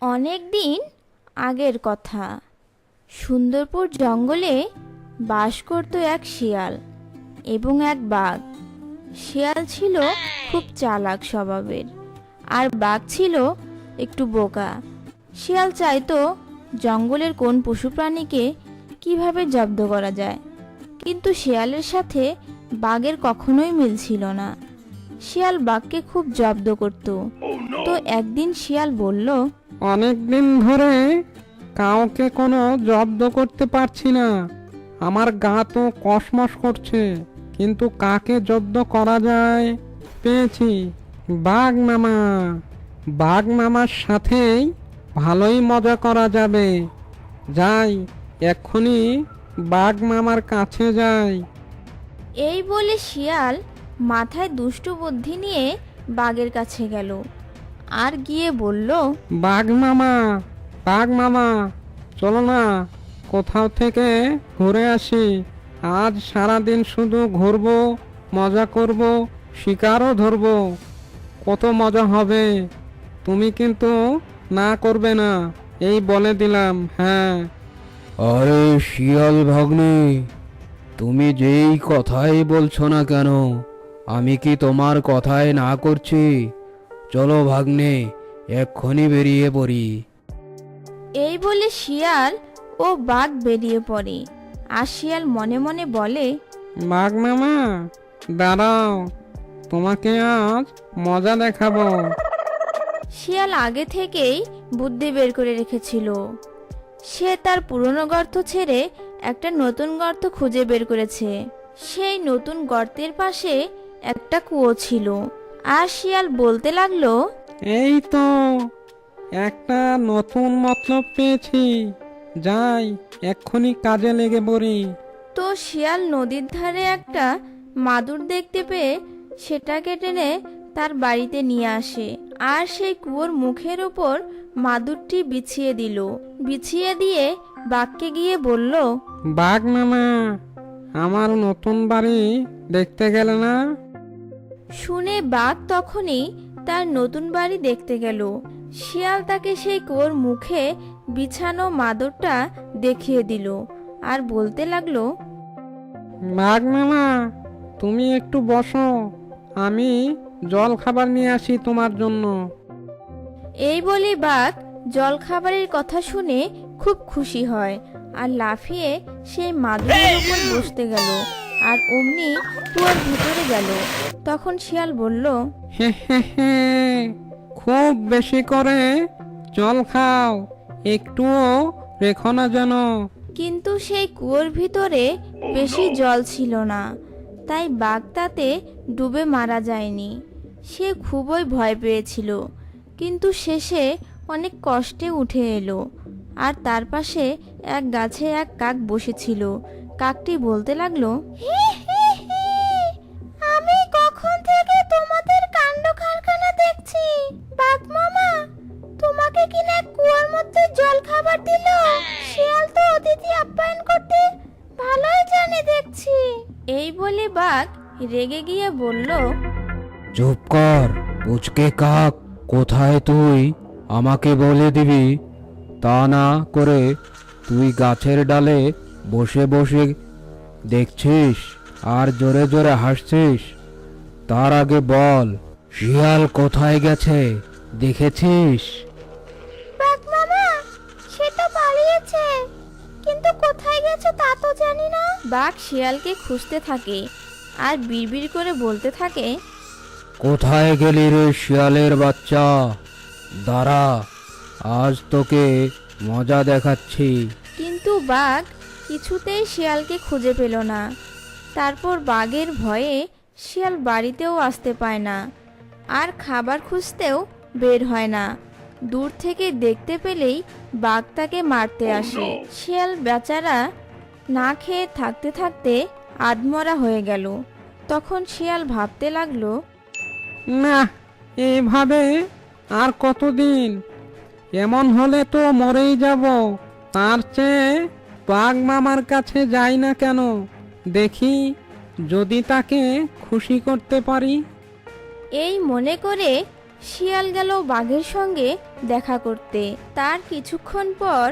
অনেক দিন আগের কথা। সুন্দরপুর জঙ্গলে বাস করত এক শিয়াল এবং এক বাঘ। শিয়াল ছিল খুব চালাক স্বভাবের, আর বাঘ ছিল একটু বোকা। শিয়াল চাইতো জঙ্গলের কোন পশু প্রাণীকে কিভাবে জব্দ করা যায়, কিন্তু শিয়ালের সাথে বাঘের কখনোই মিল ছিল না। শিয়াল বাঘকে খুব জব্দ করত। তো একদিন শিয়াল বলল, অনেক দিন ধরে কাউকে কোনো জব্দ করতে পারছি না। আমার গা তো কসমস করছে, কিন্তু কাকে জব্দ করা যায় পেয়েছি, বাঘ মামা। বাঘ মামার সাথেই ভালোই মজা করা যাবে। যাই, এক্ষুনি বাঘ মামার কাছে যাই। এই বলে শিয়াল মাথায় দুষ্টু বুদ্ধি নিয়ে বাঘের কাছে গেল আর গিয়ে বলল, বাঘ মামা, বাঘ মামা, চলো না কোথাও থেকে ঘুরে আসি। আজ সারাদিন শুধু ঘুরবো, মজা করব, শিকারও ধরবো। কত মজা হবে। তুমি কিন্তু না করবে না, এই বলে দিলাম। হ্যাঁ। আরে শিয়াল ভাগ্নে, তুমি যেই কথাই বলছো না কেন, আমি কি তোমার কথায় না করছি? চলো ভাগ্নে, এক্ষুনি বেরিয়ে পড়ি। এই বলে শিয়াল ও বাঘ বেরিয়ে পড়ে। আর শিয়াল মনে মনে বলে, বাঘ মামা, দাঁড়াও, তোমাকে আজ মজা দেখাবো। শিয়াল আগে থেকেই বুদ্ধি বের করে রেখেছিল। সে তার পুরনো গর্ত ছেড়ে একটা নতুন গর্ত খুঁজে বের করেছে। সেই নতুন গর্তের পাশে একটা কুয়ো ছিল। আর শিয়াল বলতে লাগলো, এই তো একটা নতুন মতলব পেয়েছি। যাই, এক্ষুনি কাজে লেগে পড়ি। তো শিয়াল নদীর ধারে একটা মাদুর দেখতে পেয়ে সেটাকে টেনে তার বাড়িতে নিয়ে আসে। আর সেই কুয়োর মুখের ওপর মাদুরটি বিছিয়ে দিল। বিছিয়ে দিয়ে বাঘকে গিয়ে বলল, বাঘ মামা, আমার নতুন বাড়ি দেখতে গেলে না? শুনে বাঘ তখনই তার নতুন বাড়ি দেখতে গেল। শিয়াল তাকে সেই কুয়োর মুখে বিছানো মাদুরটা দেখিয়ে দিল আর বলতে লাগলো, বাঘ মামা, তুমি একটু বসো, আমি জল খাবার নিয়ে আসি তোমার জন্য। এই বলে বাঘ জলখাবারের কথা শুনে খুব খুশি হয় আর লাফিয়ে সেই মাদুরের উপর বসতে গেল আর অমনি কুয়োর ভিতরে গেল। তখন শিয়াল বলল, হে হে হে, খুব বেশি করে জল খাও, একটুও রেখো না যেন। কিন্তু সেই কুয়োর ভিতরে বেশি জল ছিল না, তাই বাঘ তাতে ডুবে মারা যায়নি। সে খুবই ভয় পেয়েছিল, কিন্তু শেষে অনেক কষ্টে উঠে এলো। আর তার পাশে এক গাছে এক কাক বসেছিল। কাকটি বলতে লাগলো, আমি কখন থেকে তোমাদের কাণ্ড কারখানা দেখছি। বাঘ মামা তোমাকে কিনা কুয়োর মধ্যে জল খাবার দিল। শিয়াল তো অতিথি আপ্যায়ন করতে ভালোই জানে দেখছি। এই বলে বাঘ রেগে গিয়ে বলল, চুপ কর পুচকে কাক, কোথায় তুই? আমাকে বলে দিবি। তা না করে তুই গাছের ডালে বসে বসে দেখছিস আর জোরে জোরে হাসছিস। তার আগে বল, শিয়াল কোথায় গেছে দেখেছিস? বাঘ মামা সে তো পালিয়েছে, কিন্তু কোথায় গেছে তা তো জানি না। বাঘ শিয়ালকে খুঁজতে থাকে আর বিড়বিড় করে বলতে থাকে, কোথায় গেলি রে শিয়ালের বাচ্চা? দাঁড়া, আজ তোকে মজা দেখাচ্ছি। কিন্তু বাঘ কিছুতেই শিয়ালকে খুঁজে পেল না। তারপর বাঘের ভয়ে শিয়াল বাড়িতেও আসতে পায় না আর খাবার খুঁজতেও বের হয় না। দূর থেকে দেখতে পেলেই বাঘ তাকে মারতে আসে। শিয়াল বেচারা না খেয়ে থাকতে থাকতে আধমরা হয়ে গেল। তখন শিয়াল ভাবতে লাগলো, না, এভাবে আর কতদিন? এমন হলে তো মরেই যাব। তার চেয়ে বাঘ মামার কাছে যাই না কেন, দেখি যদি তাকে খুশি করতে পারি। এই মনে করে শিয়াল গেল বাঘের সঙ্গে দেখা করতে। তার কিছুক্ষণ পর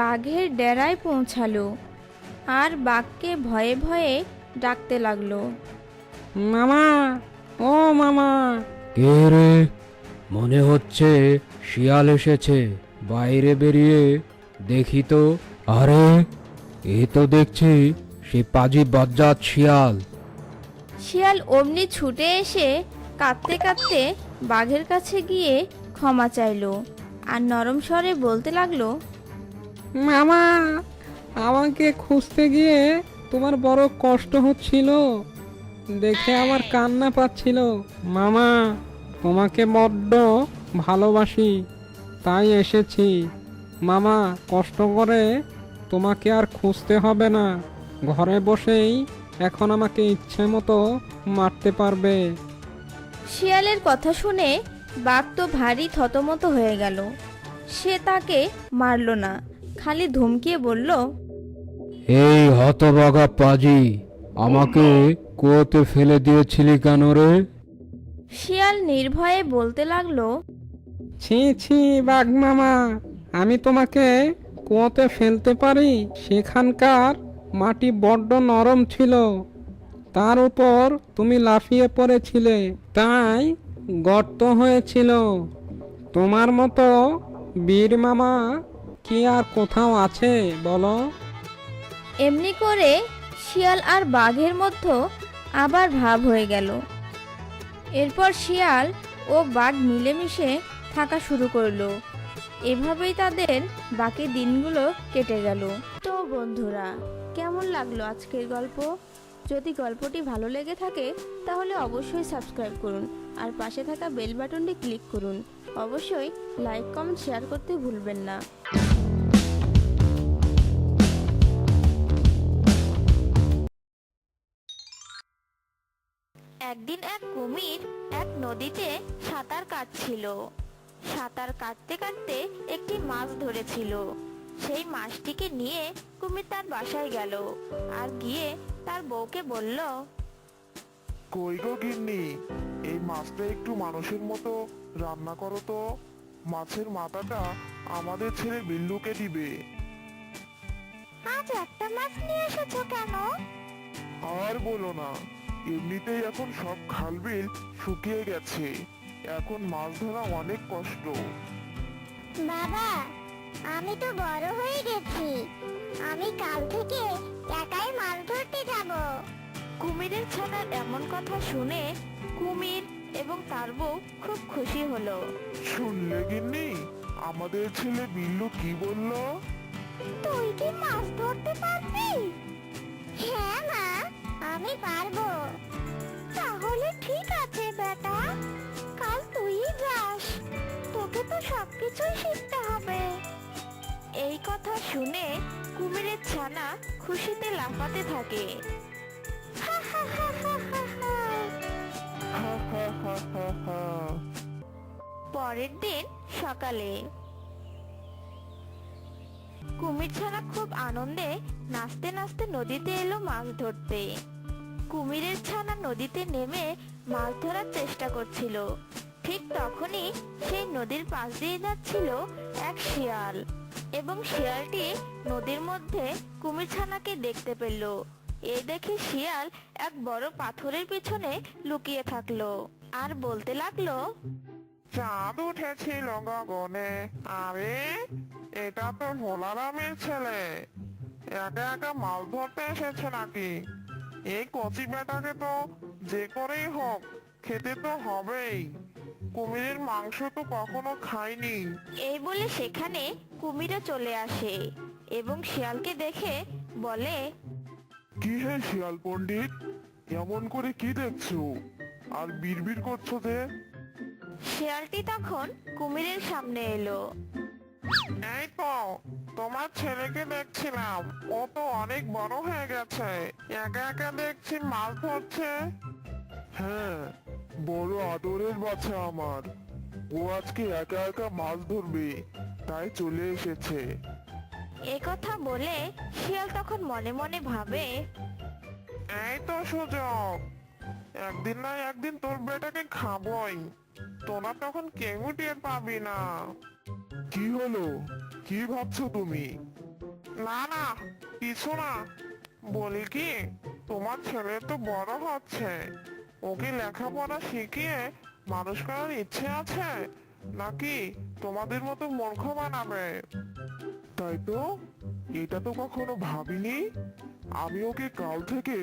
বাঘের ডেরায় পৌঁছালো আর বাঘকে ভয়ে ভয়ে ডাকতে লাগলো। মামা, ও মামা। কে রে? মনে হচ্ছে শিয়াল এসেছে, বাইরে বেরিয়ে দেখি তো। আরে, এ তো দেখছি সে পাজি বজ্জাত শিয়াল। শিয়াল অমনি ছুটে এসে কাঁদতে কাঁদতে বাঘের কাছে গিয়ে ক্ষমা চাইলো আর নরম স্বরে বলতে লাগলো, মামা, আমাকে খুঁজতে গিয়ে তোমার বড় কষ্ট হচ্ছিল দেখে আমার কান্না পাচ্ছিল। মামা, তোমাকে বড্ড ভালোবাসি, তাই এসেছি। মামা, কষ্ট করে তোমাকে আর খুঁজতে হবে না, ঘরে বসেই এখন আমাকে ইচ্ছে মতো মারতে পারবে। শিয়ালের কথা শুনে বাঘ তো ভারী থতমত হয়ে গেল। সে তাকে মারল না, খালি ধমকিয়ে বলল, এই হতভাগা পাজি, আমাকে কুয়োতে ফেলে দিয়েছিলি কেন রে? শিয়াল নির্ভয়ে বলতে লাগলো, ছি ছি বাঘ মামা, আমি তোমাকে কুয়োতে ফেলতে পারি? সেখানকার মাটি বড্ড নরম ছিল, তার উপর তুমি লাফিয়ে পড়েছিলে, তাই গর্ত হয়েছিল। তোমার মতো বীর মামা কি আর কোথাও আছে বলো? এমনি করে শিয়াল আর বাঘের মধ্যে আবার ভাব হয়ে গেল। এরপর শিয়াল ও বাঘ মিলেমিশে থাকা শুরু করলো। এভাবেই তাদের বাকি দিনগুলো কেটে গেল। তো বন্ধুরা, কেমন লাগলো আজকের গল্প? যদি গল্পটি ভালো লেগে থাকে তাহলে অবশ্যই সাবস্ক্রাইব করুন আর পাশে থাকা বেল বাটনটি ক্লিক করুন। অবশ্যই লাইক কমেন্ট শেয়ার করতে ভুলবেন না। একদিন এক কুমির এক নদীতে সাঁতার কাটছিল। সাঁতার কাটতে কাটতে একটি মাছ ধরেছিল। সেই মাছটিকে নিয়ে কুমির তার বাসায় গেল আর গিয়ে তার বউকে বলল, কই গো গিন্নি, এই মাছটা একটু মানুষের মতো রান্না করো তো। মাছের মাথাটা আমাদের ছেলে বিল্লুকে দিবে। আজ একটা মাছ নিয়ে এসেছো কেন? আর বলো না, এমনিতেই এখন সব খালবিল শুকিয়ে গেছে, এখন মাছ ধরা অনেক কষ্ট। বাবা, আমি তো বড় হয়ে গেছি, আমি কাল থেকে একাই মাছ ধরতে যাব। কুমিরের ছানার এমন কথা শুনে কুমির এবং তার বউ খুব খুশি হলো। শুনলে গিন্নি, আমাদের ছেলে বিল্লু কি বললো? তুই কি মাছ ধরতে পারবি? হ্যাঁ মা, আমি পারবো। তাহলে ঠিক আছে বেটা, কাল তুই যাস, তোকে তো সবকিছুই শিখতে হবে। এই কথা শুনে কুমিরের ছানা খুশিতে লাফাতে থাকে। হা হা হা হা হা হা। হা হা হা হা হা। পরের দিন সকালে কুমির ছানা খুব আনন্দে নাচতে নাচতে নদীতে এলো মাছ ধরতে। কুমিরের ছানা নদীতে নেমে মাছ ধরার চেষ্টা করছিল। ঠিক তখনই সেই নদীর পাশ দিয়ে যাচ্ছিল এক শিয়াল এবং শিয়ালটি নদীর মধ্যে কুমির ছানাকে দেখতে পেল। এই দেখে শিয়াল এক বড় পাথরের পিছনে লুকিয়ে থাকলো আর বলতে লাগলো, চাঁদ উঠেছিল গগনে, আরে এটা তো ভোলারামের ছেলে, একা একা মাছ ধরতে এসেছে নাকি? এই কচি বেটাকে তো যে করেই হোক খেতে তো হবেই, কুমিরের মাংস তো কখনো খাইনি। এই বলে সেখানে কুমিরও চলে আসে এবং শিয়ালকে দেখে বলে, কি হে শিয়াল পণ্ডিত, এমন করে কি দেখছো আর বিড়বিড় করছো যে? শিয়ালটি তখন কুমিরের সামনে এলো। এই তো তোমার ছেলেকে দেখছিলাম, ও তো অনেক বড় হয়ে গেছে, একা একা দেখছি মাছ ধরছে। হ্যাঁ, বড় আদরের বাচ্চা আমার, ও আজকে একা একা মাছ ধরবে, তাই চলে এসেছে। এ কথা বলে শিয়াল তখন মনে মনে ভাবে, এই তো সুযোগ, একদিন না একদিন তোর বেটাকে খাবই, তোরা তখন কেউ টের পাবি না। কি হলো, কি ভাবছো তুমি? না না, কিছু না। বলি কি, তোমার ছেলে তো বড় হচ্ছে, ওকে লেখাপড়া শিখিয়ে মানুষ করার ইচ্ছে আছে, নাকি তোমাদের মতো মূর্খ বানাবে? তাই তো, এটা তো কখনো ভাবিনি। আমি ওকে কাল থেকে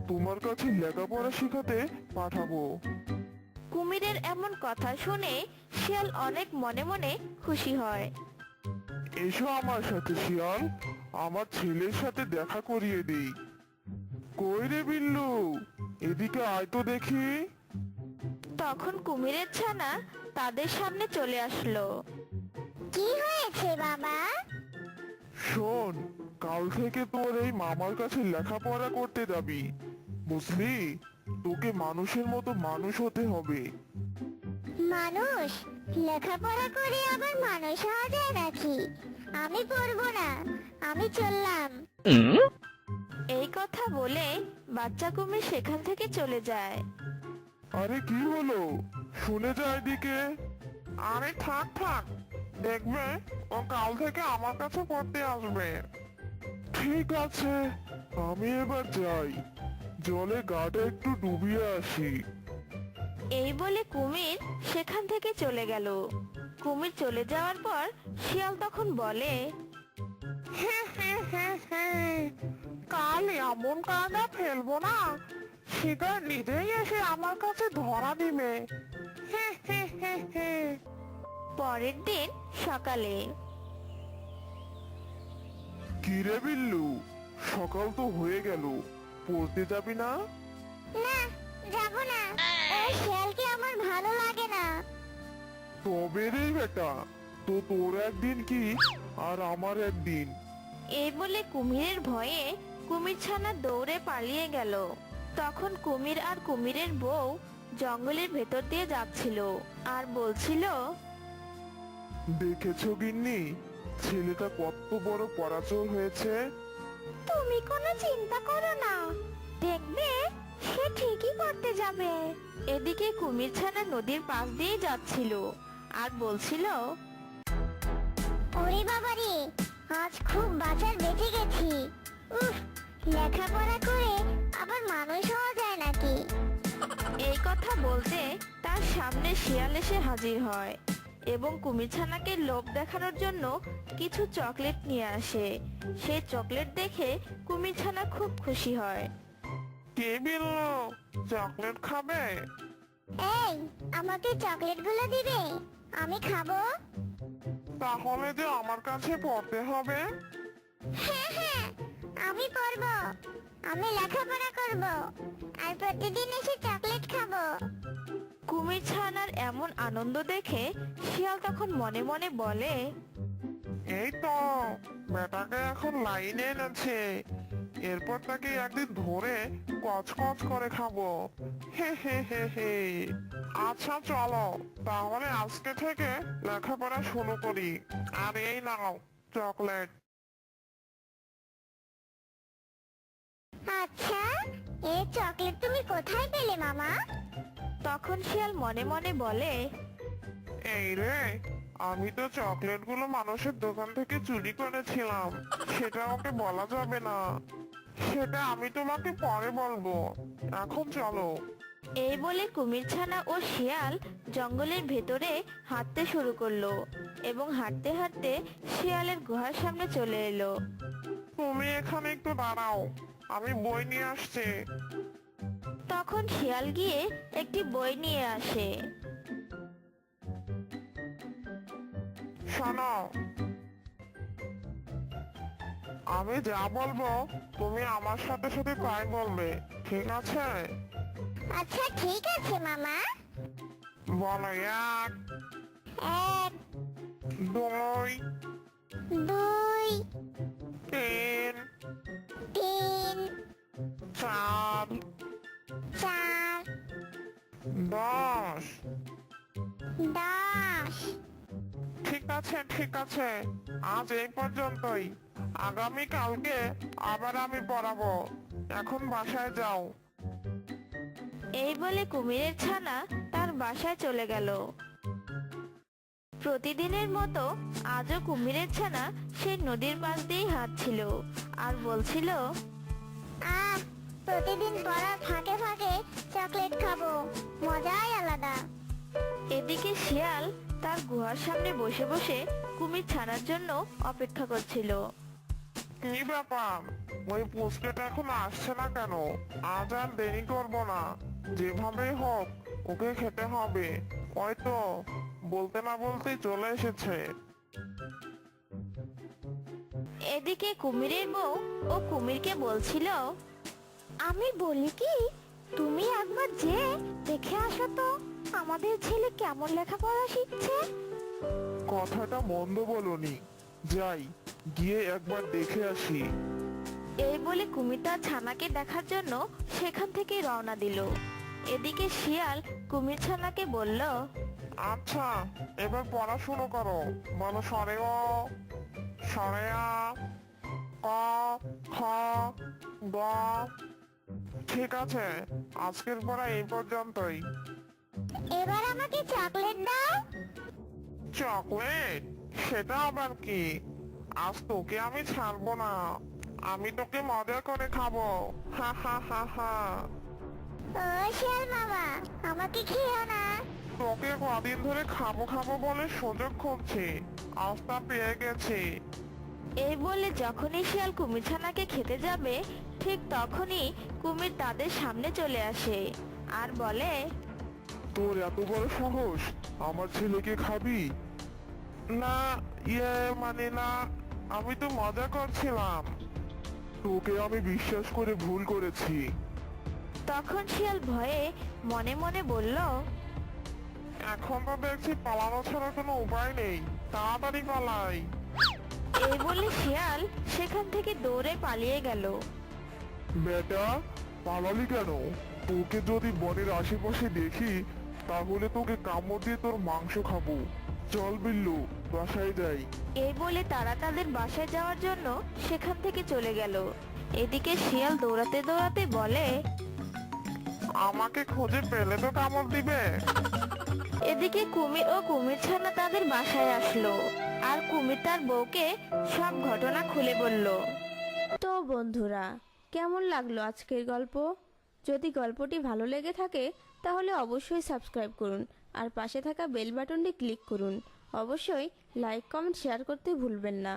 তোমার কাছে লেখাপড়া শেখাতে পাঠাবো। কুমিরের এমন কথা শুনে শিয়াল অনেক মনে মনে খুশি হয়। এসো আমার সাথে শিয়াল, আমার ছেলের সাথে দেখা করিয়ে দিই। কই রে বিল্লু, এদিকে আয় তো দেখি। তখন কুমিরের ছানা তাদের সামনে চলে আসলো। কি হয়েছে বাবা? শোন, কাল থেকে তোর এই মামার কাছে লেখাপড়া করতে যাবি, বুঝলি? তোকে মানুষের মতো মানুষ হতে হবে। মানুষ? লেখাপড়া করে আবার মানুষ হওয়া যায় নাকি? আমি পড়বো না, আমি চললাম। এই কথা বলে বাচ্চা কুমির সেখান থেকে চলে যায়। আরে কি হলো, শুনে যা এদিকে। আরে থাক থাক, দেখবে ও কাল থেকে আমার কাছে পড়তে আসবে। ঠিক আছে, আমি এবার যাই, জলে গাটা একটু ডুবিয়ে আসি। এই বলে কুমির সেখান থেকে চলে গেল। কুমির চলে যাওয়ার পর শিয়াল তখন বলে, কাল এমন কাদা ফেলবো না, শিকার নিজেই এসে আমার কাছে ধরা দিবে। পরের দিন সকালে কিরে বিল্লু, সকাল তো হয়ে গেল, পড়তে যাবি না? না, যাবো না। ওই শিয়ালকে আমার ভালো লাগে না। তবে রে বেটা, তো তোর একদিন কি আর আমার একদিন। এই বলে কুমিরের ভয়ে কুমির ছানা দৌড়ে পালিয়ে গেল। তখন কুমির আর কুমিরের বউ জঙ্গলের ভেতর দিয়ে যাচ্ছিল আর বলছিল, দেখেছো গিন্নি, ছেলেটা কত বড় পরাচর হয়েছে। তুমি কোনো চিন্তা করো না, দেখবে সে ঠিকই করতে যাবে। এদিকে কুমির ছানা নদীর পাশ দিয়ে যাচ্ছিল আর বলছিল, ওরে বাবারে, আজ খুব বাঁচার বেঁচে গেছি। উফ, লেখাপড়া করে আবার মানুষ হওয়া যায় নাকি? এই কথা বলতে তার সামনে শিয়াল এসে হাজির হয় এবং কুমির ছানাকে লোভ দেখানোর জন্য কিছু চকলেট নিয়ে আসে। সেই চকলেট দেখে কুমির ছানা খুব খুশি হয়। কে বিল্লু, চকলেট খাবে? এই, আমাকে চকলেটগুলো দিবে, আমি খাবো। তাহলে যে আমার কাছে পড়তে হবে। হ্যাঁ হ্যাঁ, আমি পড়বো, আমি লেখাপড়া করব, আর প্রতিদিন এসে চকলেট খাবো। কুমির ছানার এমন আনন্দ দেখে শিয়াল তখন মনে মনে বলে, এই তো, বেটাকে এখন লাইনে এনেছে, এরপর তাকে একদিন ধরে কচকচ করে খাবো। হে হে হে হে। আচ্ছা চলো, তাহলে আজকে থেকে লেখাপড়া শুরু করি। আর এই নাও চকলেট। আচ্ছা, এই চকলেট তুমি কোথায় পেলে মামা? তখন শিয়াল মনে মনে বলে, এই রে, আমি তো চকলেট গুলো মানুষের দোকান থেকে চুরি করেছিলাম, সেটা ওকে বলা যাবে না, সেটা আমি তোমাকে পরে বলবো। এখন চলো। এই বলে কুমির ছানা ও শিয়াল জঙ্গলের ভেতরে হাঁটতে শুরু করলো এবং হাঁটতে হাঁটতে শিয়ালের গুহার সামনে চলে এলো। তুমি এখানে একটু দাঁড়াও, আমি বই নিয়ে আসছি। তখন শিয়াল গিয়ে একটি বই নিয়ে আসে। শোনো, আমি যা বলবো তুমি আমার সাথে সাথে তাই বলবে, ঠিক আছে? আচ্ছা ঠিক আছে মামা। বলো, এক, এক, দুই, দুই, তিন, তিন, চার, চার, 10। 10। ঠিক আছে ঠিক আছে, আজ এই পর্যন্তই, আগামী কালকে আবার আমি পড়াবো। এখন বাসায় যাও। এই বলে কুমিরের ছানা তার বাসায় চলে গেল। প্রতিদিনের মতো আজও কুমিরের ছানা সেই নদীর পাশ দিয়েই হাঁটছিল আর বলছিল, প্রতিদিন পড়ার ফাঁকে ফাঁকে চকলেট খাবো, মজাই আলাদা। এদিকে শিয়াল তার গুহার সামনে বসে বসে কুমির ছানার জন্য অপেক্ষা করছিল। কি ব্যাপার, ওই পুচকেটা এখন আসছে না কেন? আজ আর দেরি করবো না, যেভাবেই হোক ওকে খেতে হবে। হয়তো বলতে না বলতেই চলে এসেছে। এদিকে কুমিরের বউ ও কুমিরকে বলছিল, আমি বলি কি, তুমি একবার যে দেখে আসো তো আমাদের ছেলে কেমন লেখাপড়া শিখছে। কথাটা মন্দ বলনি, যাই গিয়ে একবার দেখে আসি। এই বলে কুমির তার ছানাকে দেখার জন্য সেখান থেকে রওনা দিল। এদিকে শিয়াল কুমির ছানাকে বলল, আচ্ছা, এবার পড়াশুনো করো। বলো সরে ও, সরে আ, ক, খ, গ। ঠিক আছে, আজকের পড়া এই পর্যন্তই। এবার আমাকে চকলেট দাও। চকলেট? সেটা আবার কি? আজ তোকে আমি ছাড়বো না, আমি তোকে মজা করে খাবো। হা হা হা হা। ও শিয়াল মামা, আমাকে খেও না। তোকে কদিন ধরে খাবো খাবো বলে সুযোগ খুঁজছি, আজ তা পেয়ে গেছি। এই বলে যখনই শিয়াল কুমির ছানাকে খেতে যাবে ঠিক তখনই কুমির তাদের সামনে চলে আসে আর বলে, তোর এত বড় সাহস, আমার ছেলেকে খাবি? না, মানে না, আমি তো মজা করছিলাম। তোকে আমি বিশ্বাস করে ভুল করেছি। তখন শিয়াল ভয়ে মনে মনে বলল, এখন তো দেখছি পালানো ছাড়া কোনো উপায় নেই, তাড়াতাড়ি পালাই। এই বলে শিয়াল সেখান থেকে দৌড়ে পালিয়ে গেল। বেটা, পালালি কেন? তোকে যদি বনের আশেপাশে দেখি তাহলে তোকে কামড় দিয়ে তোর মাংস খাবো। চল বিল্লু, বাসায় যাই। এই বলে তারা তাদের বাসায় যাওয়ার জন্য সেখান থেকে চলে গেল। এদিকে শিয়াল দৌড়াতে দৌড়াতে বলে, আমাকে খুঁজে পেলে তো কামড় দিবে। এদিকে কুমির ও কুমির ছানা তাদের বাসায় আসলো আর কুমির তার বউকে সব ঘটনা খুলে বলল। তো বন্ধুরা, কেমন লাগলো আজকের গল্প? যদি গল্পটি ভালো লেগে থাকে তাহলে অবশ্যই সাবস্ক্রাইব করুন আর পাশে থাকা বেল বাটনটি ক্লিক করুন। অবশ্যই লাইক কমেন্ট শেয়ার করতে ভুলবেন না।